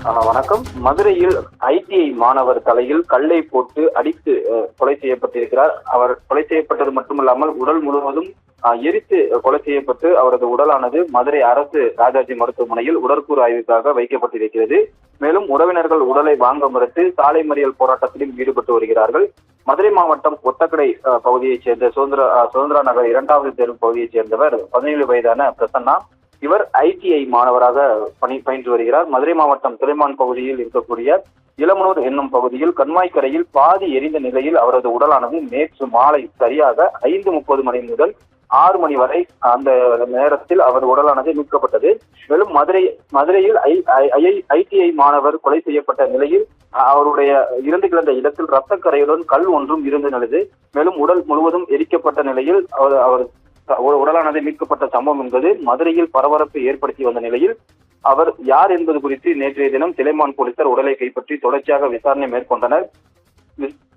வணக்கம். மதுரையில் ஐடிஐ மாணவர் தலையில் கல்லை போட்டு அடித்து கொலை செய்யப்பட்டிருக்கிறார். அவர் கொலை செய்யப்பட்டது மட்டுமல்லாமல் உடல் முழுவதும் எரித்து கொலை செய்யப்பட்டு அவரது உடலானது மதுரை அரசு ராஜாஜி மருத்துவமனையில் உடற்கூறு ஆய்வுக்காக வைக்கப்பட்டிருக்கிறது. மேலும் உறவினர்கள் உடலை வாங்க மறுத்து சாலை மறியல் போராட்டத்திலும் ஈடுபட்டு வருகிறார்கள். மதுரை மாவட்டம் ஒத்தக்கடை பகுதியைச் சேர்ந்த சுதந்திரா நகர் 2வது தெரு பகுதியைச் சேர்ந்தவர் 17 வயதான பிரசன்னா. இவர் ஐடிஐ மாணவராக பயின்று வருகிறார். மதுரை மாவட்டம் துறைமான் பகுதியில் இருக்கக்கூடிய இளமனூர் என்னும் பகுதியில் கண்மாய்க்கரையில் பாதி எரிந்த நிலையில் அவரது உடலானது நேற்று மாலை சரியாக 5:30 மணி முதல் 6 மணி வரை அந்த நேரத்தில் அவர் உடலானது மீட்கப்பட்டது. மேலும் மதுரையில் ஐடிஐ மாணவர் கொலை செய்யப்பட்ட நிலையில் அவருடைய இறந்து கிடந்த இடத்தில் இரத்தக்கரையுடன் கல் ஒன்றும் இருந்து நிலது. மேலும் உடல் முழுவதும் எரிக்கப்பட்ட நிலையில் அவர் உடலானது மீட்கப்பட்ட சம்பவம் என்பது மதுரையில் பரபரப்பை ஏற்படுத்தி வந்த நிலையில் அவர் யார் என்பது குறித்து நேற்றைய தினம் திலைமான் போலீசார் உடலை கைப்பற்றி தொடர்ச்சியாக விசாரணை மேற்கொண்டனர்.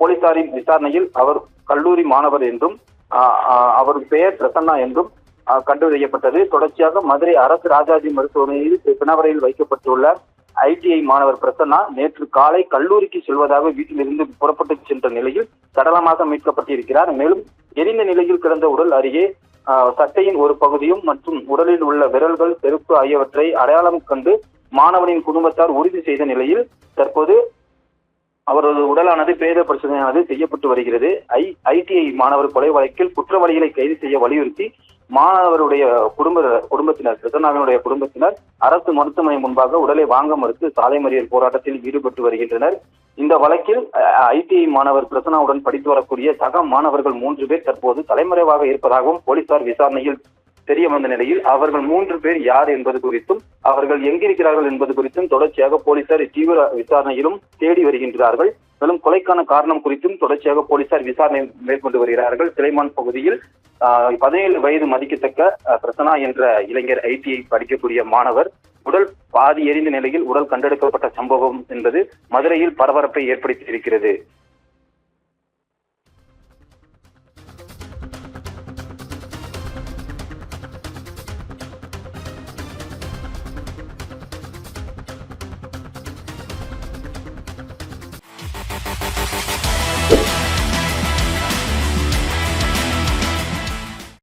போலீசாரின் விசாரணையில் அவர் கல்லூரி மாணவர் என்றும் அவரது பெயர் பிரசன்னா என்றும் கண்டறியப்பட்டது. தொடர்ச்சியாக மதுரை அரசு ராஜாஜி மருத்துவமனையில் பிணவரையில் வைக்கப்பட்டுள்ள ஐடிஐ மாணவர் பிரசன்னா நேற்று காலை கல்லூரிக்கு செல்வதாக வீட்டிலிருந்து புறப்பட்டு சென்ற நிலையில் சடலமாக மீட்கப்பட்டிருக்கிறார். மேலும் எரிந்த நிலையில் கிடந்த உடல் அருகே சட்டையின் ஒரு பகுதியும் மற்றும் உடலில் உள்ள விரல்கள், செருப்பு ஆகியவற்றை அடையாளம் கண்டு மாணவனின் குடும்பத்தார் உறுதி செய்த நிலையில் தற்போது அவரது உடலானது பிரேத பரிசோதனையானது செய்யப்பட்டு வருகிறது. ஐடிஐ மாணவர் கொலை வழக்கில் குற்றவாளிகளை கைது செய்ய வலியுறுத்தி மாணவருடைய குடும்பத்தினர் பிரசன்னாவினுடைய குடும்பத்தினர் அரசு மருத்துவமனை முன்பாக உடலை வாங்க மறுத்து சாலை மறியல் போராட்டத்தில் ஈடுபட்டு வருகின்றனர். இந்த வழக்கில் ஐடிஐ மாணவர் பிரசன்னாவுடன் படித்து வரக்கூடிய சக மாணவர்கள் 3 பேர் தற்போது தலைமறைவாக இருப்பதாகவும் போலீசார் விசாரணையில் தெரிய வந்த நிலையில் அவர்கள் 3 பேர் யார் என்பது குறித்தும் அவர்கள் எங்கிருக்கிறார்கள் என்பது குறித்தும் தொடர்ச்சியாக போலீசார் தீவிர விசாரணையிலும் தேடி வருகின்றார்கள். மேலும் கொலைக்கான காரணம் குறித்தும் தொடர்ச்சியாக போலீசார் விசாரணை மேற்கொண்டு வருகிறார்கள். திலைமான் பகுதியில் 17 வயது மதிக்கத்தக்க பிரசன்னா என்ற இளைஞர் ஐடிஐ படிக்கக்கூடிய மாணவர் உடல் பாதி எரிந்த நிலையில் உடல் கண்டெடுக்கப்பட்ட சம்பவம் என்பது மதுரையில் பரபரப்பை ஏற்படுத்தி இருக்கிறது.